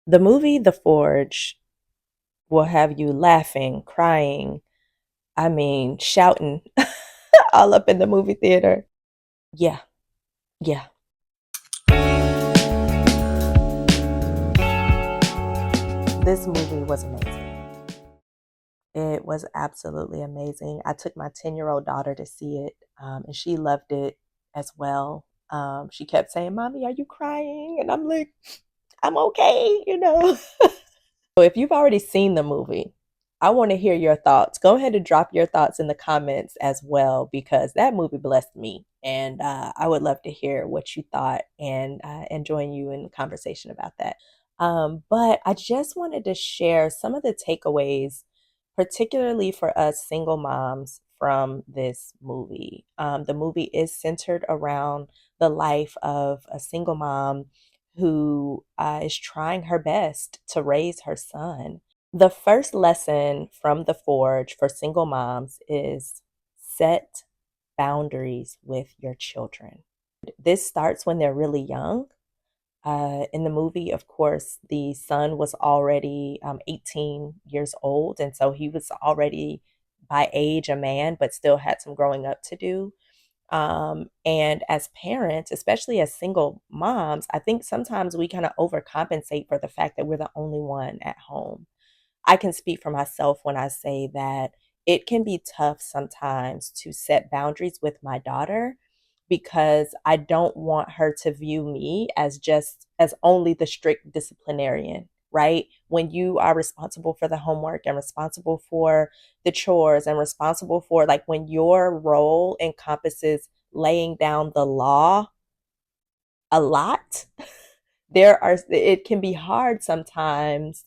The movie The Forge will have you laughing, crying, I mean, shouting all up in the movie theater. Yeah, yeah. This movie was amazing. It was absolutely amazing. I took my 10-year-old daughter to see it, and she loved it as well. She kept saying, "Mommy, are you crying?" And I'm like, "I'm okay." So if you've already seen the movie, I want to hear your thoughts. Go ahead and drop your thoughts in the comments as well, because that movie blessed me. And I would love to hear what you thought and join you in the conversation about that. But I just wanted to share some of the takeaways, particularly for us single moms from this movie. The movie is centered around the life of a single mom who is trying her best to raise her son. The first lesson from The Forge for single moms is set boundaries with your children. This starts when they're really young. In the movie, of course, the son was already 18 years old, and so he was already by age a man, but still had some growing up to do. And as parents, especially as single moms, I think sometimes we kind of overcompensate for the fact that we're the only one at home. I can speak for myself when I say that it can be tough sometimes to set boundaries with my daughter because I don't want her to view me as just as only the strict disciplinarian, right? When you are responsible for the homework and responsible for the chores and responsible for, like, when your role encompasses laying down the law a lot, it can be hard sometimes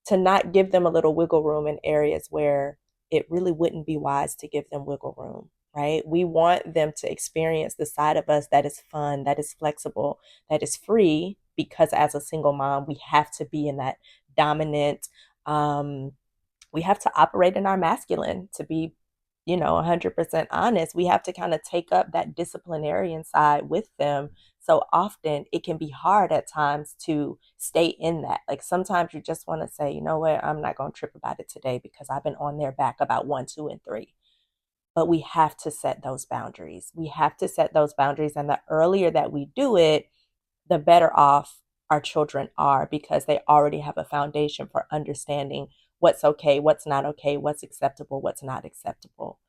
to not give them a little wiggle room in areas where it really wouldn't be wise to give them wiggle room, right? We want them to experience the side of us that is fun, that is flexible, that is free, because as a single mom, we have to be in that dominant, um, we have to operate in our masculine to be 100% honest. We have to kind of take up that disciplinarian side with them. So often it can be hard at times to stay in that. Like, sometimes you just want to say, you know what, I'm not going to trip about it today because I've been on their back about one, two, and three. But we have to set those boundaries. We have to set those boundaries. And the earlier that we do it, the better off our children are, because they already have a foundation for understanding what's okay, what's not okay, what's acceptable, what's not acceptable.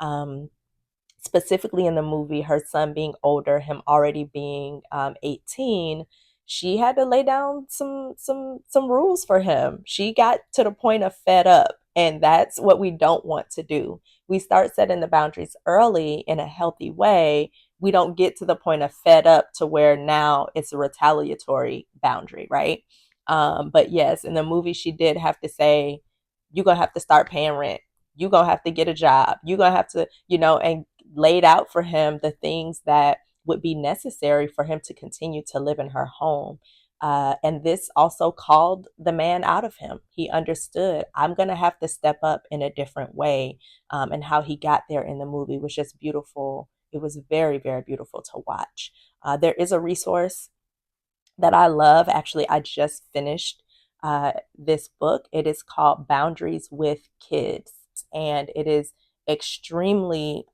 Um, Specifically in the movie, her son being older, him already being 18, she had to lay down some rules for him. She got to the point of fed up, and that's what we don't want to do. We start setting the boundaries early in a healthy way. We don't get to the point of fed up to where now it's a retaliatory boundary, right? But yes, in the movie, she did have to say, "You're gonna have to start paying rent. You're gonna have to get a job. You're gonna have to," and laid out for him the things that would be necessary for him to continue to live in her home. And this also called the man out of him. He understood, I'm going to have to step up in a different way. And how he got there in the movie was just beautiful. It was very, very beautiful to watch. There is a resource that I love. Actually, I just finished this book. It is called Boundaries with Kids, and it is extremely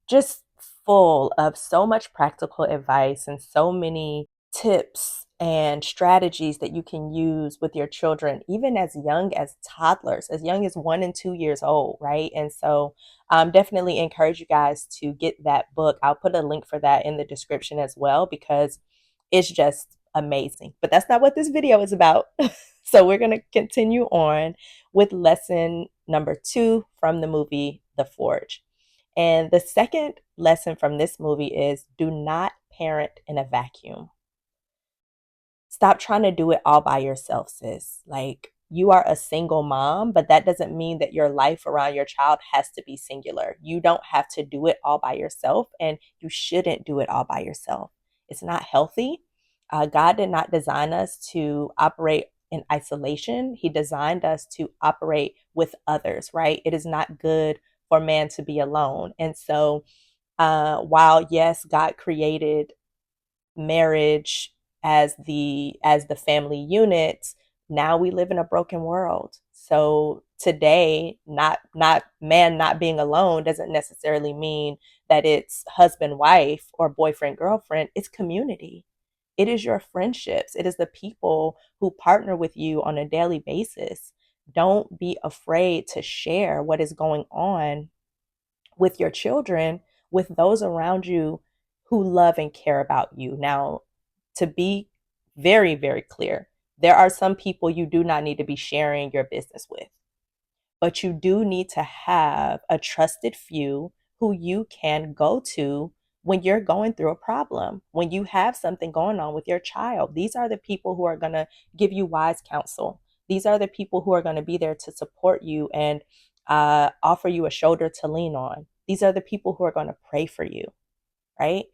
just full of so much practical advice and so many tips and strategies that you can use with your children, even as young as toddlers, as young as 1 and 2 years old, right? And so definitely encourage you guys to get that book. I'll put a link for that in the description as well, because it's just amazing. But that's not what this video is about. So we're going to continue on with lesson number 2 from the movie The Forge. And the second lesson from this movie is, do not parent in a vacuum. Stop trying to do it all by yourself, sis. Like, you are a single mom, but that doesn't mean that your life around your child has to be singular. You don't have to do it all by yourself, and you shouldn't do it all by yourself. It's not healthy. God did not design us to operate in isolation. He designed us to operate with others, right? It is not good for man to be alone. And so, while yes, God created marriage as the family unit, now we live in a broken world. So today, not man not being alone doesn't necessarily mean that it's husband wife or boyfriend girlfriend. It's community. It is your friendships. It is the people who partner with you on a daily basis. Don't be afraid to share what is going on with your children, with those around you who love and care about you. Now, to be very, very clear, there are some people you do not need to be sharing your business with, but you do need to have a trusted few who you can go to when you're going through a problem, when you have something going on with your child. These are the people who are going to give you wise counsel. These are the people who are going to be there to support you and offer you a shoulder to lean on. These are the people who are going to pray for you, right?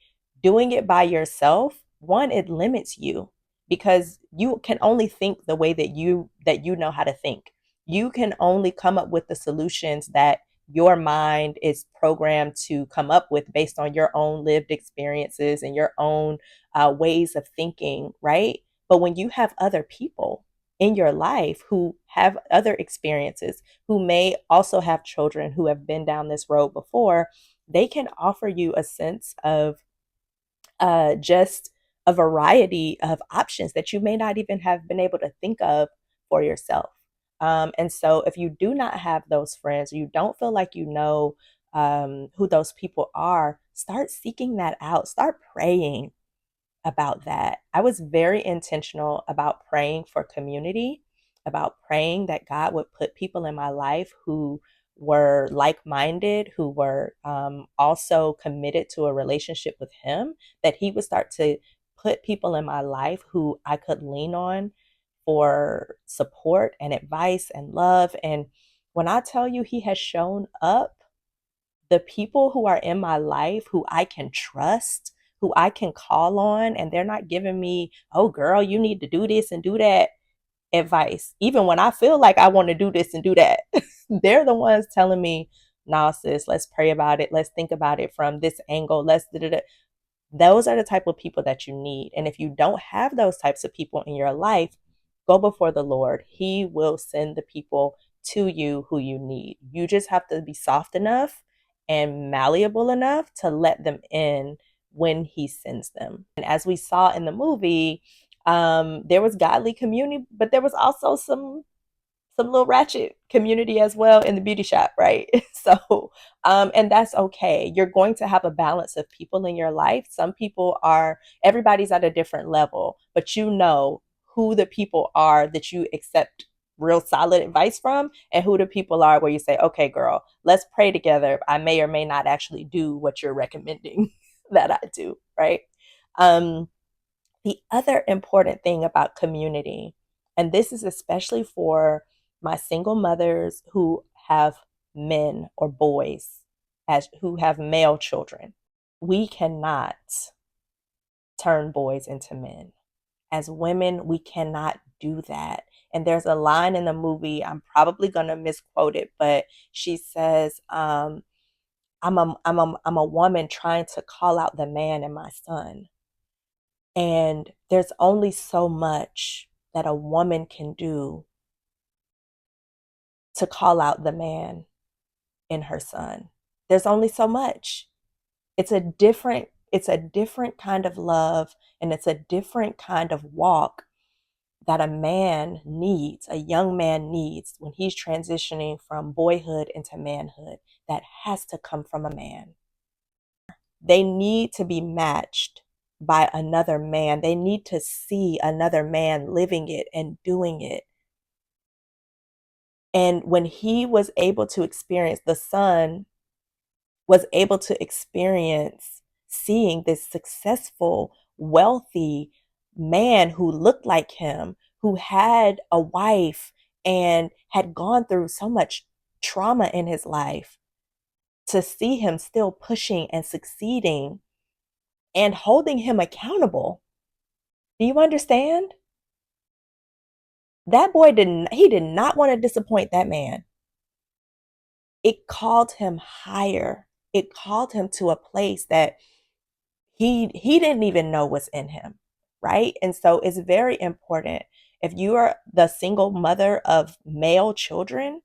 Doing it by yourself, one, it limits you because you can only think the way that you know how to think. You can only come up with the solutions that your mind is programmed to come up with based on your own lived experiences and your own ways of thinking, right? But when you have other people in your life who have other experiences, who may also have children who have been down this road before, they can offer you a sense of just a variety of options that you may not even have been able to think of for yourself. And so, if you do not have those friends, you don't feel like you know who those people are, start seeking that out. Start praying about that. I was very intentional about praying for community, about praying that God would put people in my life who were like minded, who were also committed to a relationship with Him, that He would start to put people in my life who I could lean on for support and advice and love. And when I tell you, He has shown up, the people who are in my life who I can trust, who I can call on, and they're not giving me, oh, girl, you need to do this and do that advice. Even when I feel like I want to do this and do that, they're the ones telling me, nah, sis, let's pray about it. Let's think about it from this angle. Let's da da da. Those are the type of people that you need. And if you don't have those types of people in your life, go before the Lord. He will send the people to you who you need. You just have to be soft enough and malleable enough to let them in when He sends them. And as we saw in the movie, there was godly community, but there was also some little ratchet community as well in the beauty shop, right? So, and that's okay. You're going to have a balance of people in your life. Some people are, everybody's at a different level, but you know who the people are that you accept real solid advice from, and who the people are where you say, okay, girl, let's pray together. I may or may not actually do what you're recommending that I do, right? Um, the other important thing about community, and this is especially for my single mothers who have men or boys as who have male children, we cannot turn boys into men. As women, we cannot do that. And there's a line in the movie, I'm probably going to misquote it, but she says, I'm a woman trying to call out the man in my son. And there's only so much that a woman can do to call out the man in her son. There's only so much. It's a different kind of love, and it's a different kind of walk that a man needs, a young man needs when he's transitioning from boyhood into manhood. That has to come from a man. They need to be matched by another man. They need to see another man living it and doing it. And when he was able to experience, the son was able to experience seeing this successful, wealthy man who looked like him, who had a wife and had gone through so much trauma in his life, to see him still pushing and succeeding and holding him accountable. Do you understand? That boy did not want to disappoint that man. It called him higher. It called him to a place that he didn't even know was in him, right? And so it's very important. If you are the single mother of male children,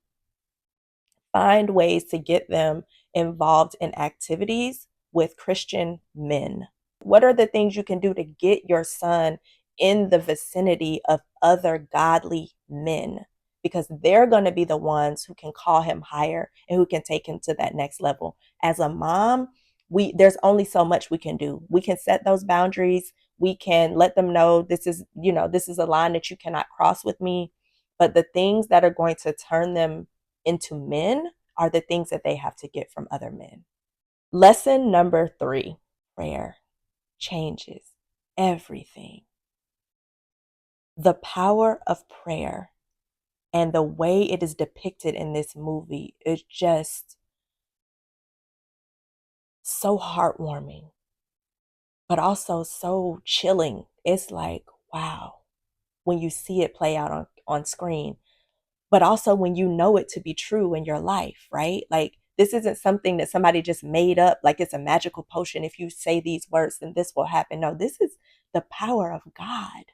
find ways to get them involved in activities with Christian men. What are the things you can do to get your son in the vicinity of other godly men? Because they're going to be the ones who can call him higher and who can take him to that next level. As a mom, there's only so much we can do. We can set those boundaries. We can let them know this is, this is a line that you cannot cross with me. But the things that are going to turn them into men are the things that they have to get from other men. Lesson number 3, prayer changes everything. The power of prayer and the way it is depicted in this movie is just so heartwarming, but also so chilling. It's like, wow, when you see it play out on screen, but also when you know it to be true in your life, right? Like, this isn't something that somebody just made up, like it's a magical potion. If you say these words, then this will happen. No, this is the power of God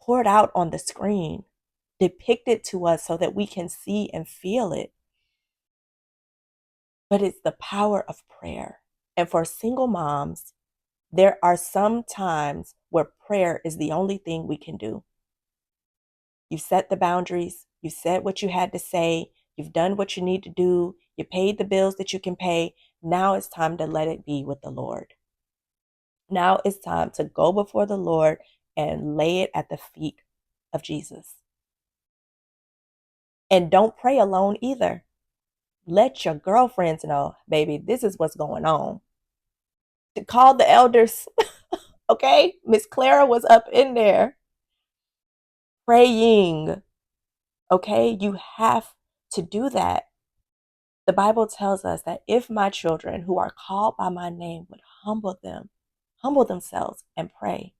poured out on the screen, depicted to us so that we can see and feel it. But it's the power of prayer. And for single moms, there are some times where prayer is the only thing we can do. You set the boundaries, you said what you had to say, you've done what you need to do, you paid the bills that you can pay. Now it's time to let it be with the Lord. Now it's time to go before the Lord and lay it at the feet of Jesus. And don't pray alone either. Let your girlfriends know, baby, this is what's going on. To call the elders, okay? Miss Clara was up in there praying, okay? You have to do that. The Bible tells us that if my children who are called by my name would humble themselves and pray,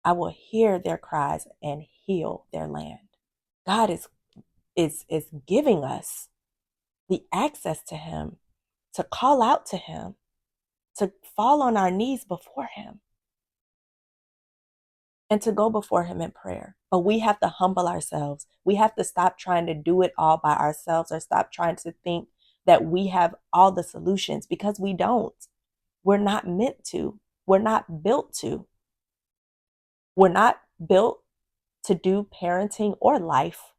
I will hear their cries and heal their land. God is giving us the access to him, to call out to him, to fall on our knees before him, and to go before him in prayer. But we have to humble ourselves. We have to stop trying to do it all by ourselves, or stop trying to think that we have all the solutions, because we don't. We're not meant to. We're not built to. We're not built to do parenting or life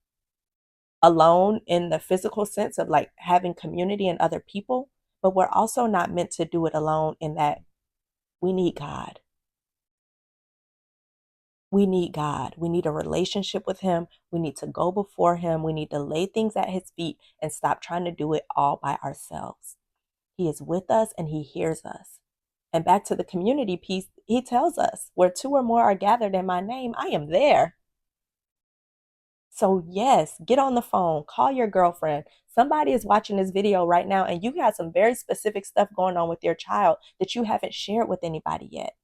alone in the physical sense of like having community and other people, but we're also not meant to do it alone in that we need God. We need God. We need a relationship with him. We need to go before him. We need to lay things at his feet and stop trying to do it all by ourselves. He is with us and he hears us. And back to the community piece, he tells us, where 2 or more are gathered in my name, I am there. So yes, get on the phone, call your girlfriend. Somebody is watching this video right now and you got some very specific stuff going on with your child that you haven't shared with anybody yet.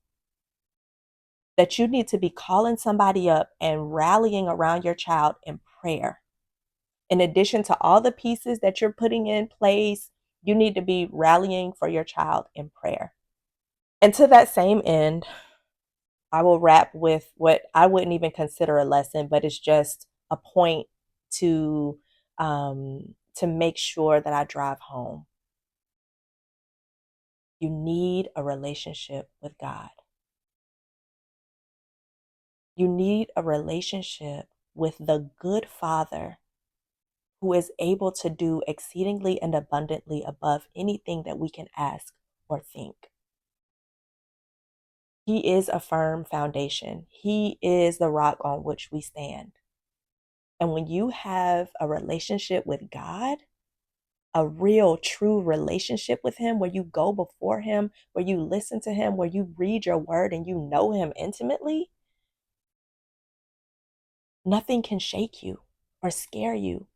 That you need to be calling somebody up and rallying around your child in prayer. In addition to all the pieces that you're putting in place, you need to be rallying for your child in prayer. And to that same end, I will wrap with what I wouldn't even consider a lesson, but it's just a point to make sure that I drive home. You need a relationship with God. You need a relationship with the good Father who is able to do exceedingly and abundantly above anything that we can ask or think. He is a firm foundation. He is the rock on which we stand. And when you have a relationship with God, a real, true relationship with him, where you go before him, where you listen to him, where you read your word and you know him intimately, nothing can shake you or scare you,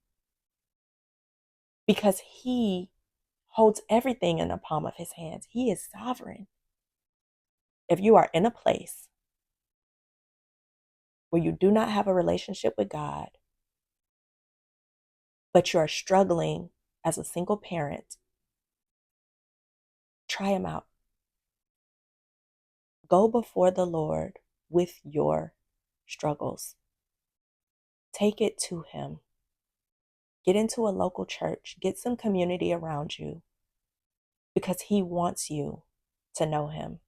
because he holds everything in the palm of his hands. He is sovereign. If you are in a place where you do not have a relationship with God, but you are struggling as a single parent, try him out. Go before the Lord with your struggles. Take it to Him. Get into a local church. Get some community around you because He wants you to know Him.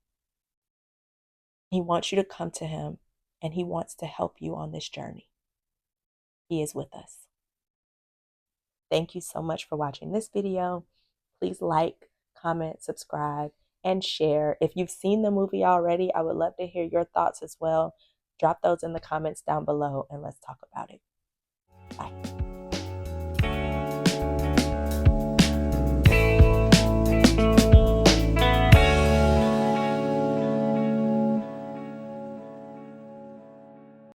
He wants you to come to Him, and He wants to help you on this journey. He is with us. Thank you so much for watching this video. Please like, comment, subscribe, and share. If you've seen the movie already, I would love to hear your thoughts as well. Drop those in the comments down below and let's talk about it. Bye.